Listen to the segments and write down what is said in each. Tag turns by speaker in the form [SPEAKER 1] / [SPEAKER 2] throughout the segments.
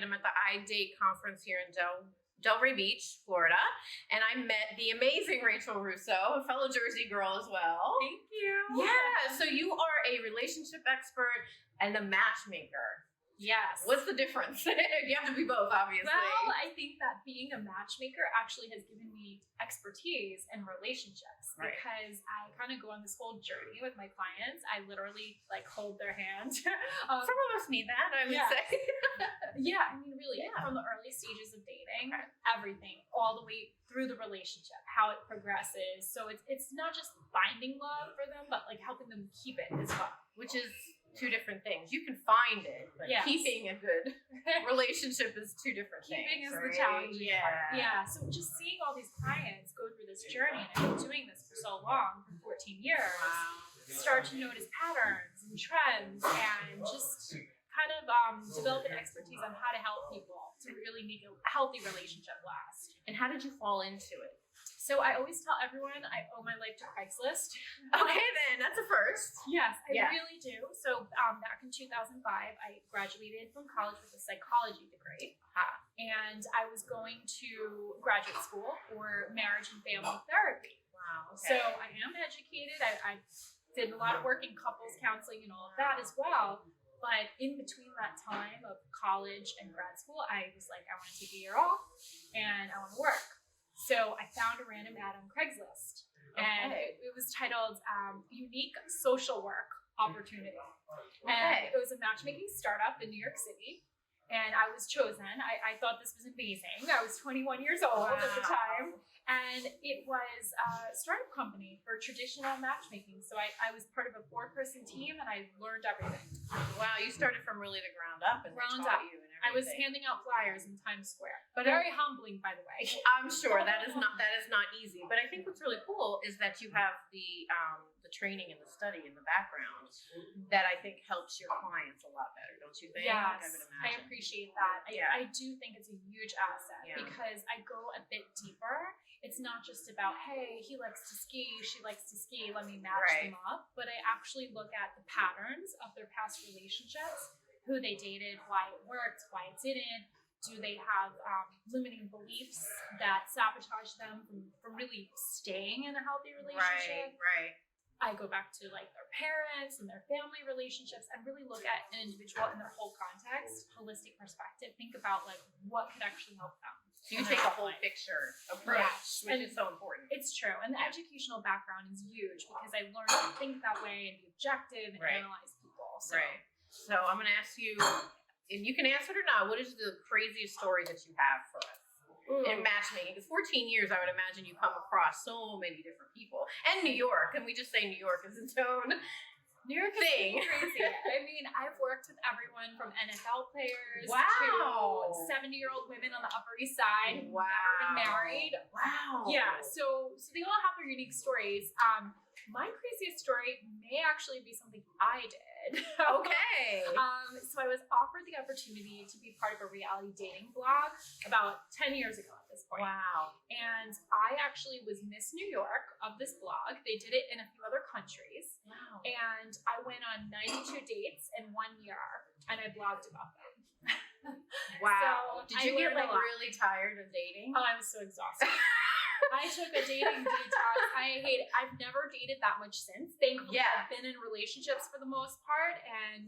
[SPEAKER 1] I'm at the iDate conference here in Delray Beach, Florida, and I met the amazing Rachel Russo, a fellow Jersey girl as well.
[SPEAKER 2] Thank you.
[SPEAKER 1] Yeah, so you are a relationship expert and a matchmaker.
[SPEAKER 2] Yes.
[SPEAKER 1] What's the difference? You have to be both, obviously.
[SPEAKER 2] Well, I think that being a matchmaker actually has given me expertise in relationships,
[SPEAKER 1] right,
[SPEAKER 2] because I kind of go on this whole journey with my clients. I literally hold their hand.
[SPEAKER 1] Some of us need that, I would say.
[SPEAKER 2] Yeah, I mean, really, from the early stages of dating, everything, all the way through the relationship, how it progresses. So it's not just finding love for them, but helping them keep it as well.
[SPEAKER 1] Which is two different things. You can find it, but keeping a good relationship is two different things.
[SPEAKER 2] Keeping is the challenging part. Yeah. So just seeing all these clients go through this journey, and I've been doing this for so long, for 14 years, start to notice patterns and trends, and just kind of develop an expertise on how to help people to really make a healthy relationship last.
[SPEAKER 1] And how did you fall into it?
[SPEAKER 2] So I always tell everyone I owe my life to Craigslist.
[SPEAKER 1] Okay, then that's a first.
[SPEAKER 2] Yes, I really do. So back in 2005, I graduated from college with a psychology degree, and I was going to graduate school for marriage and family therapy.
[SPEAKER 1] Wow. Okay.
[SPEAKER 2] So I am educated. I did a lot of work in couples counseling and all of that as well. But in between that time of college and grad school, I was like, I want to take a year off and I want to work. So I found a random ad on Craigslist, and it was titled Unique Social Work Opportunity. And it was a matchmaking startup in New York City, and I was chosen. I thought this was amazing. I was 21 years old at the time, and it was a startup company for traditional matchmaking. So I was part of a 4-person team, and I learned everything.
[SPEAKER 1] Wow, you started from really the ground up, and they taught you and everything.
[SPEAKER 2] I was handing out flyers in Times Square, but very humbling, by the way.
[SPEAKER 1] I'm sure that is not easy. But I think what's really cool is that you have the training and the study in the background that I think helps your clients a lot better, don't you think?
[SPEAKER 2] Yes,
[SPEAKER 1] I would imagine.
[SPEAKER 2] I appreciate that. I do think it's a huge asset because I go a bit deeper. It's not just about, hey, he likes to ski, she likes to ski, let me match them up. But I actually look at the patterns of their past relationships, who they dated, why it worked, why it didn't. Do they have limiting beliefs that sabotage them from really staying in a healthy relationship?
[SPEAKER 1] Right.
[SPEAKER 2] I go back to their parents and their family relationships and really look at an individual in their whole context, holistic perspective. Think about what could actually help them.
[SPEAKER 1] So you take a whole picture approach, which is so important.
[SPEAKER 2] It's true. And the educational background is huge because I learned to think that way and be objective and analyze people. So.
[SPEAKER 1] Right. So I'm going to ask you, and you can answer it or not, what is the craziest story that you have for us in matchmaking? Because 14 years, I would imagine you come across so many different people. And New York, and we just say New York is its own
[SPEAKER 2] New York
[SPEAKER 1] thing.
[SPEAKER 2] Is crazy. I mean, I've worked with everyone from NFL players to 70-year-old women on the Upper East Side who've never been married.
[SPEAKER 1] Wow.
[SPEAKER 2] Yeah, so they all have their unique stories. My craziest story may actually be something I did.
[SPEAKER 1] Okay.
[SPEAKER 2] So I was offered the opportunity to be part of a reality dating blog about 10 years ago at this point.
[SPEAKER 1] Wow.
[SPEAKER 2] And I actually was Miss New York of this blog. They did it in a few other countries.
[SPEAKER 1] Wow.
[SPEAKER 2] And I went on 92 dates in 1 year, and I blogged about them.
[SPEAKER 1] Wow.
[SPEAKER 2] So
[SPEAKER 1] did you get really tired of dating?
[SPEAKER 2] Oh, I was so exhausted. I took a dating detox. I've never dated that much since. Thankfully, I've been in relationships for the most part, and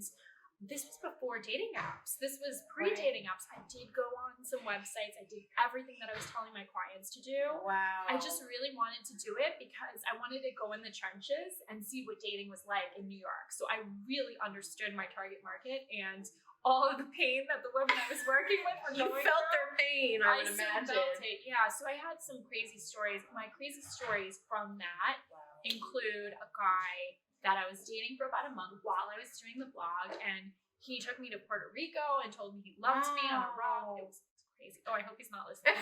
[SPEAKER 2] this was before dating apps. This was pre-dating apps. I did go on some websites. I did everything that I was telling my clients to do.
[SPEAKER 1] Wow.
[SPEAKER 2] I just really wanted to do it because I wanted to go in the trenches and see what dating was like in New York. So I really understood my target market and all of the pain that the women I was working with were going through.
[SPEAKER 1] You felt their pain, I would imagine.
[SPEAKER 2] Felt it. Yeah, so I had some crazy stories. My crazy stories from that include a guy that I was dating for about a month while I was doing the blog, and he took me to Puerto Rico and told me he loved me on a rock. It was crazy. amazing. Oh, I hope he's not listening.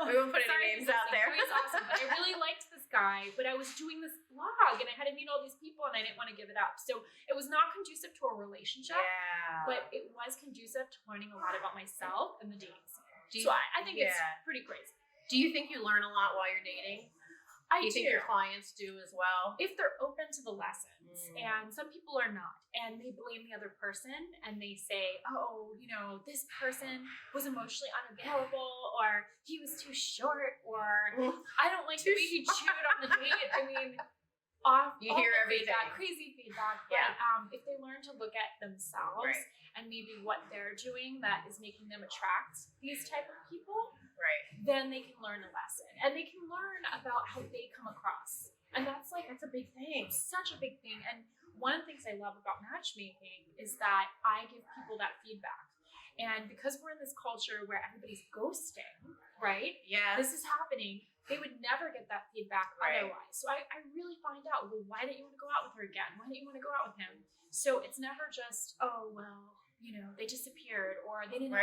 [SPEAKER 1] We won't put any
[SPEAKER 2] Sorry,
[SPEAKER 1] names out there.
[SPEAKER 2] He's awesome, but I really liked this guy, but I was doing this blog and I had to meet all these people and I didn't want to give it up. So it was not conducive to a relationship, but it was conducive to learning a lot about myself and the dating scene. So I think it's pretty crazy.
[SPEAKER 1] Do you think you learn a lot while you're dating? Do you think your clients do as well?
[SPEAKER 2] If they're open to the lessons, and some people are not, and they blame the other person, and they say, oh, you know, this person was emotionally unavailable, or he was too short, or I don't like the way he chewed on the date. I mean,
[SPEAKER 1] you hear everything.
[SPEAKER 2] Feedback, crazy feedback. But if they learn to look at themselves and maybe what they're doing that is making them attract these type of people, then they can learn a lesson and they can learn about how they come across. And that's a big thing, such a big thing. And one of the things I love about matchmaking is that I give people that feedback. And because we're in this culture where everybody's ghosting, right? Yeah. This is happening. They would never get that feedback otherwise. So I really find out, well, why didn't you want to go out with her again? Why didn't you want to go out with him? So it's never just, oh, well, you know, they disappeared or they didn't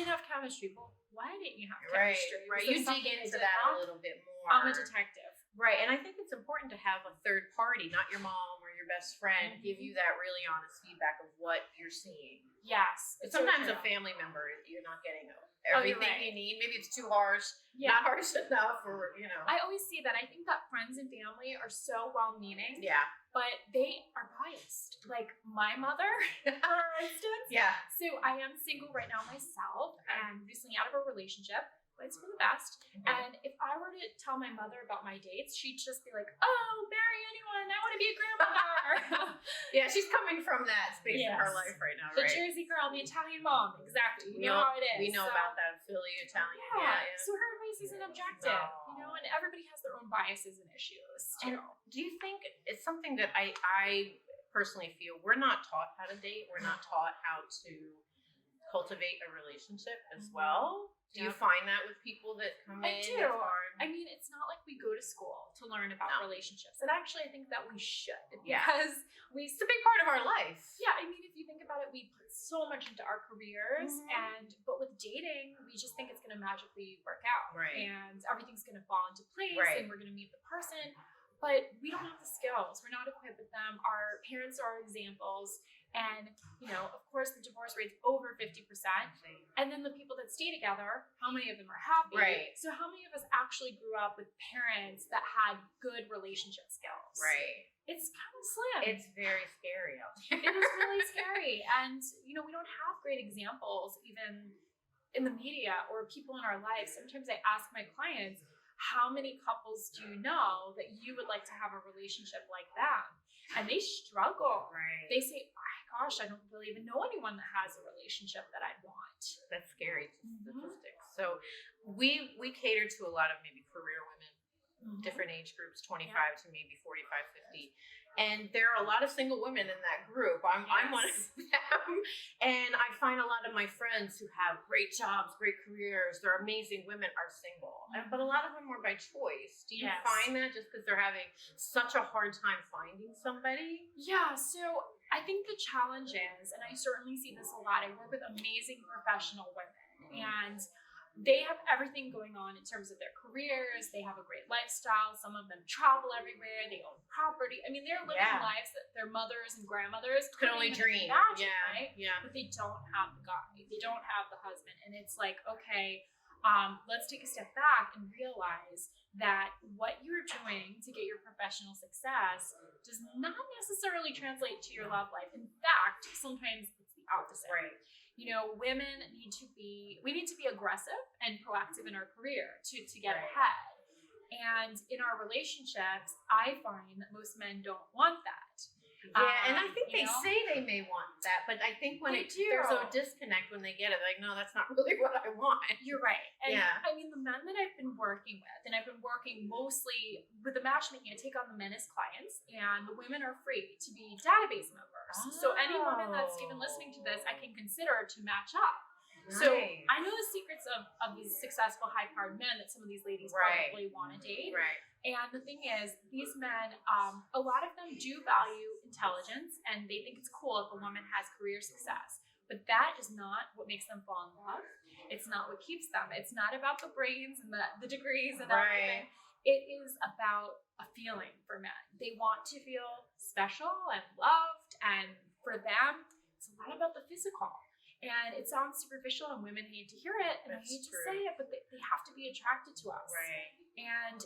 [SPEAKER 2] have chemistry. Well, why didn't you have chemistry?
[SPEAKER 1] Right. You dig into that a little bit more.
[SPEAKER 2] I'm a detective.
[SPEAKER 1] Right. And I think it's important to have a third party, not your mom or your best friend, give you that really honest feedback of what you're seeing.
[SPEAKER 2] Yes.
[SPEAKER 1] Sometimes a family member, you're not getting everything you need. Maybe it's too harsh, not harsh enough, or, you know.
[SPEAKER 2] I always say that. I think that friends and family are so well-meaning.
[SPEAKER 1] Yeah.
[SPEAKER 2] But they are biased. Like my mother, for instance.
[SPEAKER 1] Yeah.
[SPEAKER 2] So I am single right now myself and recently out of a relationship. But it's for the best. And if I were to tell my mother about my dates, she'd just be like, oh, marry anyone. I want to be a grandmother.
[SPEAKER 1] Yeah, she's coming from that space in her life right now,
[SPEAKER 2] The Jersey girl, the Italian mom. Exactly. You know how it is.
[SPEAKER 1] We know about that Philly Italian. Yeah.
[SPEAKER 2] So her advice isn't objective. You know, and everybody has their own biases and issues.
[SPEAKER 1] And do you think it's something that I personally feel we're not taught how to date? We're not taught how to cultivate a relationship as well? Do you find that with people that come in?
[SPEAKER 2] I do. I mean, it's not like we go to school to learn about relationships. And actually, I think that we should. Because
[SPEAKER 1] it's a big part of our life.
[SPEAKER 2] Yeah, I mean, if you think about it, we put so much into our careers. But with dating, we just think it's going to magically work out. And everything's going to fall into place. And we're going to meet the person. But we don't have the skills. We're not equipped with them. Our parents are examples. And, you know, of course, the divorce rate's over 50%. And then the people that stay together, how many of them are happy? So how many of us actually grew up with parents that had good relationship skills? It's kind of slim.
[SPEAKER 1] It's very scary out there.
[SPEAKER 2] It is really scary. And, you know, we don't have great examples even in the media or people in our lives. Sometimes I ask my clients, how many couples do you know that you would like to have a relationship like that? And they struggle. They say, oh my gosh, I don't really even know anyone that has a relationship that I'd want.
[SPEAKER 1] That's scary statistics. So we cater to a lot of maybe career women, different age groups, 25 to maybe 45, 50. And there are a lot of single women in that group. I'm one of them. And I find a lot of my friends who have great jobs, great careers, they're amazing women, are single. But a lot of them are by choice. Do you find that just because they're having such a hard time finding somebody?
[SPEAKER 2] Yeah, so I think the challenge is, and I certainly see this a lot, I work with amazing professional women. And they have everything going on in terms of their careers. They have a great lifestyle. Some of them travel everywhere. They own property. I mean, they're living lives that their mothers and grandmothers
[SPEAKER 1] could only dream.
[SPEAKER 2] Imagine, right? But they don't have the guy. They don't have the husband. And it's like, okay, let's take a step back and realize that what you're doing to get your professional success does not necessarily translate to your love life. In fact, sometimes it's the opposite. You know, we need to be aggressive and proactive in our career to get ahead. And in our relationships, I find that most men don't want that.
[SPEAKER 1] And I think they say they may want that, but I think when there's a disconnect when they get it, like, no, that's not really what I want.
[SPEAKER 2] You're right. And I mean, the men that I've been working with, and I've been working mostly with the matchmaking, I take on the men as clients, and the women are free to be database members. So any woman that's even listening to this, I can consider to match up. So I know the secrets of these successful, high-powered men that some of these ladies probably want to date. And the thing is, these men, a lot of them do value intelligence, and they think it's cool if a woman has career success. But that is not what makes them fall in love. It's not what keeps them. It's not about the brains and the degrees and
[SPEAKER 1] Right.
[SPEAKER 2] everything. It is about a feeling for men. They want to feel special and loved, and for them, it's a lot about the physical. And it sounds superficial, and women hate to hear it, and
[SPEAKER 1] That's
[SPEAKER 2] I hate
[SPEAKER 1] true.
[SPEAKER 2] to say it, but they have to be attracted to us.
[SPEAKER 1] Right.
[SPEAKER 2] And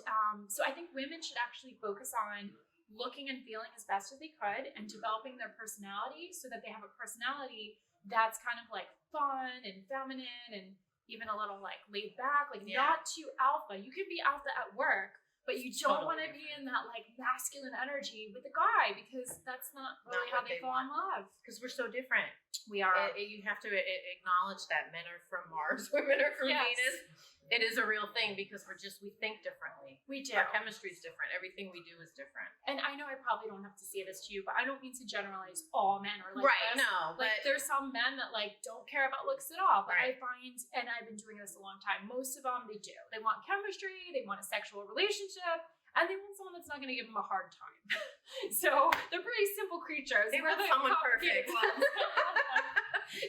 [SPEAKER 2] so I think women should actually focus on looking and feeling as best as they could and developing their personality so that they have a personality that's kind of like fun and feminine and even a little like laid back, like not too alpha. You can be alpha at work, but you don't want to be in that like masculine energy with a guy, because that's not really how they fall in love.
[SPEAKER 1] Because we're so different.
[SPEAKER 2] We are.
[SPEAKER 1] You have to acknowledge that men are from Mars, women are from Venus. It is a real thing because we think differently.
[SPEAKER 2] We do.
[SPEAKER 1] Our chemistry is different. Everything we do is different.
[SPEAKER 2] And I know I probably don't have to say this to you, but I don't mean to generalize all men are like this.
[SPEAKER 1] No,
[SPEAKER 2] like there's some men that like don't care about looks at all. But
[SPEAKER 1] Right.
[SPEAKER 2] I find, and I've been doing this a long time, most of them, they do. They want chemistry, they want a sexual relationship, and they want someone that's not going to give them a hard time. So they're pretty simple creatures.
[SPEAKER 1] They want someone perfect.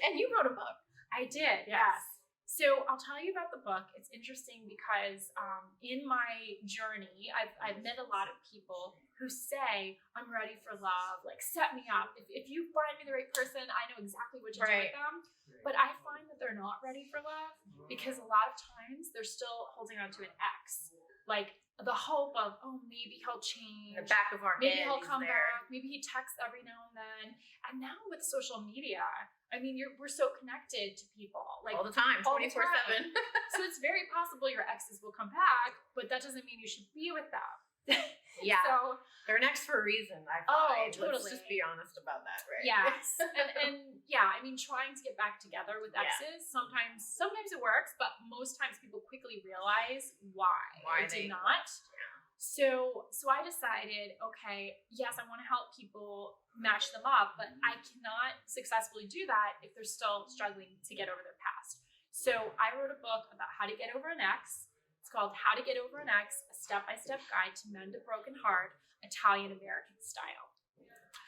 [SPEAKER 1] And you wrote a book.
[SPEAKER 2] I did, yes. So I'll tell you about the book. It's interesting because in my journey, I've met a lot of people who say, I'm ready for love, like set me up. If you find me the right person, I know exactly what to do with them. But I find that they're not ready for love because a lot of times they're still holding on to an ex. Like the hope of, oh, maybe he'll change.
[SPEAKER 1] In the back of our
[SPEAKER 2] Maybe
[SPEAKER 1] head,
[SPEAKER 2] he'll come
[SPEAKER 1] there.
[SPEAKER 2] back. Maybe he texts every now and then. And now with social media, I mean, we're so connected to people, like
[SPEAKER 1] all the time, 24/7.
[SPEAKER 2] So it's very possible your exes will come back, but that doesn't mean you should be with them.
[SPEAKER 1] Yeah.
[SPEAKER 2] So
[SPEAKER 1] they're an ex for a reason, I find.
[SPEAKER 2] Oh, totally.
[SPEAKER 1] Let's just be honest about that, right?
[SPEAKER 2] yes, and yeah, I mean, trying to get back together with exes, sometimes it works, but most times people quickly realize why it did not. So I decided, okay, yes, I want to help people match them up, but I cannot successfully do that if they're still struggling to get over their past. So I wrote a book about how to get over an ex. It's called How to Get Over an Ex, a step-by-step guide to mend a broken heart, Italian-American style.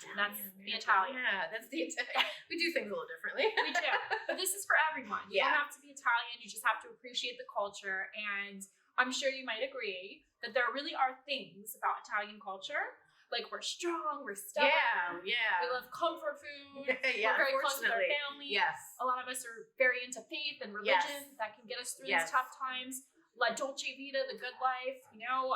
[SPEAKER 2] And that's the Italian.
[SPEAKER 1] Yeah, that's the Italian. We do things a little differently.
[SPEAKER 2] We do. But this is for everyone. You don't have to be Italian. You just have to appreciate the culture. And I'm sure you might agree that there really are things about Italian culture. Like we're strong, we're stubborn.
[SPEAKER 1] Yeah.
[SPEAKER 2] We love comfort food.
[SPEAKER 1] Yeah,
[SPEAKER 2] we're very close with our
[SPEAKER 1] unfortunately.
[SPEAKER 2] family.
[SPEAKER 1] Yes.
[SPEAKER 2] A lot of us are very into faith and religion that can get us through these tough times. La dolce vita, the good life, you know.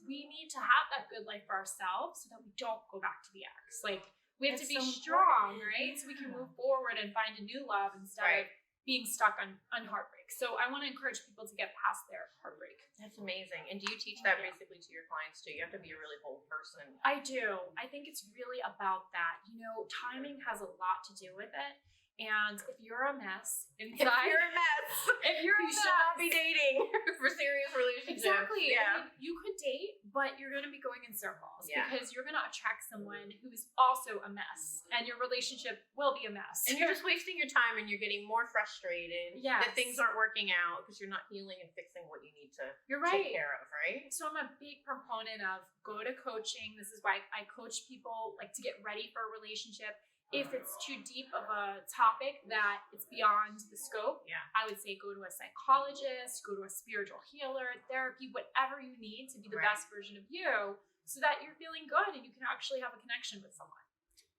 [SPEAKER 2] We need to have that good life for ourselves so that we don't go back to the ex. Like we have to be strong, right? So we can move forward and find a new love instead of being stuck on heartbreak. So I want to encourage people to get past their heartbreak.
[SPEAKER 1] That's amazing. And do you teach that basically to your clients too? You have to be a really whole person.
[SPEAKER 2] I do. I think it's really about that. You know, timing has a lot to do with it. And if you're a mess inside,
[SPEAKER 1] you should not be dating for serious relationships.
[SPEAKER 2] Exactly.
[SPEAKER 1] Yeah.
[SPEAKER 2] I mean, you could date, but you're going to be going in circles because you're going to attract someone who's also a mess, and your relationship will be a mess.
[SPEAKER 1] And you're just wasting your time, and you're getting more frustrated that things aren't working out because you're not healing and fixing what you need to take care of, right?
[SPEAKER 2] So I'm a big proponent of go to coaching. This is why I coach people like to get ready for a relationship. If it's too deep of a topic that it's beyond the scope, I would say go to a psychologist, go to a spiritual healer, therapy, whatever you need to be the best version of you so that you're feeling good and you can actually have a connection with someone.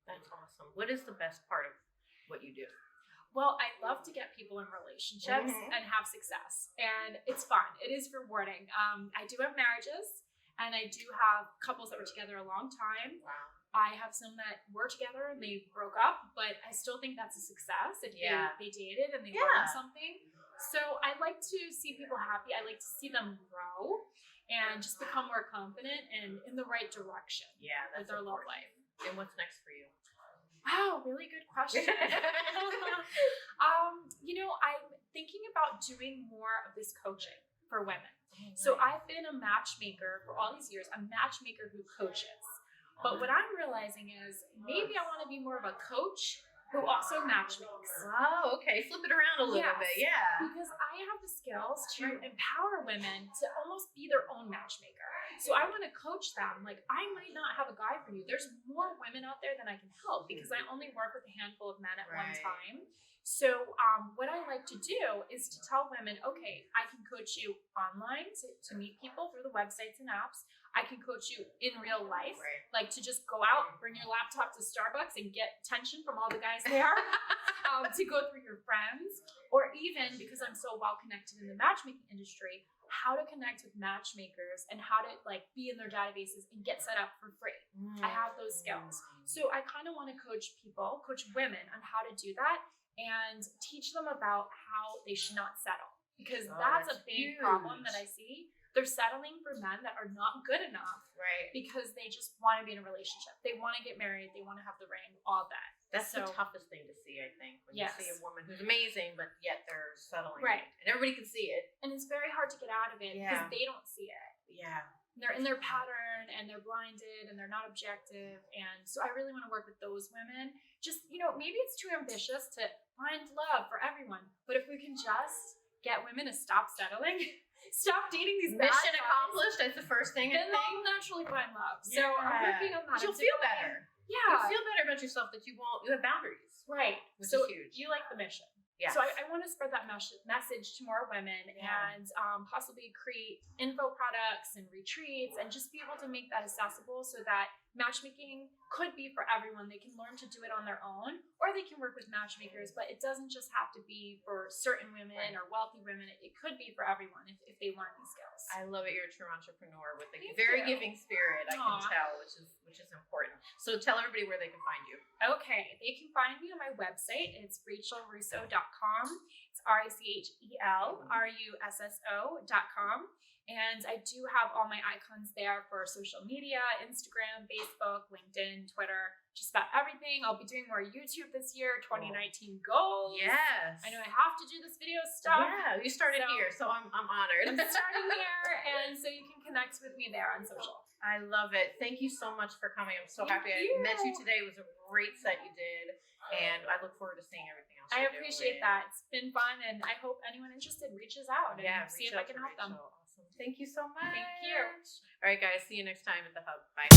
[SPEAKER 1] That's awesome. What is the best part of what you do?
[SPEAKER 2] Well, I love to get people in relationships and have success. And it's fun. It is rewarding. I do have marriages and I do have couples that were together a long time.
[SPEAKER 1] Wow.
[SPEAKER 2] I have some that were together and they broke up, but I still think that's a success if they dated and they learned something. So I like to see people happy. I like to see them grow and just become more confident and in the right direction with their love life.
[SPEAKER 1] And what's next for you?
[SPEAKER 2] Wow, really good question. You know, I'm thinking about doing more of this coaching for women. So I've been a matchmaker for all these years, a matchmaker who coaches. But what I'm realizing is maybe I want to be more of a coach who also matchmakes.
[SPEAKER 1] Oh, okay. Flip it around a little bit. Yeah.
[SPEAKER 2] Because I have the skills to empower women to almost be their own matchmaker. So I want to coach them. Like, I might not have a guy for you. There's more women out there than I can help because I only work with a handful of men at one time. So what I like to do is to tell women, okay, I can coach you online to meet people through the websites and apps. I can coach you in real life, like to just go out, bring your laptop to Starbucks and get attention from all the guys there, to go through your friends, or even because I'm so well connected in the matchmaking industry, how to connect with matchmakers and how to like be in their databases and get set up for free. I have those skills. So I kind of want to coach women on how to do that and teach them about how they should not settle. Because that's a big problem that I see. They're settling for men that are not good enough, because they just want to be in a relationship. They want to get married. They want to have the ring, all that.
[SPEAKER 1] That's the toughest thing to see, I think, when you see a woman who's amazing, but yet they're settling. Right. And everybody can see it.
[SPEAKER 2] And it's very hard to get out of it because they don't see it.
[SPEAKER 1] Yeah.
[SPEAKER 2] They're in their pattern and they're blinded and they're not objective. And so I really want to work with those women. Just, maybe it's too ambitious to find love for everyone. But if we can just get women to stop settling, stop dating these
[SPEAKER 1] mission accomplished. That's the first thing.
[SPEAKER 2] Then they'll naturally find love. So I'm working on that.
[SPEAKER 1] You'll feel better.
[SPEAKER 2] Yeah.
[SPEAKER 1] You'll feel better about yourself that you have boundaries.
[SPEAKER 2] Right.
[SPEAKER 1] Which
[SPEAKER 2] so
[SPEAKER 1] is huge.
[SPEAKER 2] You like the mission.
[SPEAKER 1] Yeah.
[SPEAKER 2] So I want to spread that message to more women and possibly create info products and retreats and just be able to make that accessible so that matchmaking could be for everyone. They can learn to do it on their own, or they can work with matchmakers, but it doesn't just have to be for certain women or wealthy women. It could be for everyone if they learn these skills.
[SPEAKER 1] I love it. You're a true entrepreneur with a very giving spirit, I can tell, which is important. So tell everybody where they can find you.
[SPEAKER 2] Okay. They can find me on my website. It's rachelrusso.com. It's RachelRusso.com. And I do have all my icons there for social media, Instagram, Facebook, LinkedIn, Twitter, just about everything. I'll be doing more YouTube this year, 2019 goals.
[SPEAKER 1] Yes.
[SPEAKER 2] I know I have to do this video stuff.
[SPEAKER 1] Yeah, you started here, so I'm honored.
[SPEAKER 2] I'm starting here, and so you can connect with me there on social.
[SPEAKER 1] I love it. Thank you so much for coming. I'm so happy I met you today. It was a great set you did, and I look forward to seing everything else.
[SPEAKER 2] I appreciate that. It's been fun, and I hope anyone interested reaches out and see if I can help them.
[SPEAKER 1] Awesome. Thank you so much.
[SPEAKER 2] Thank you.
[SPEAKER 1] All right, guys. See you next time at the Hub. Bye.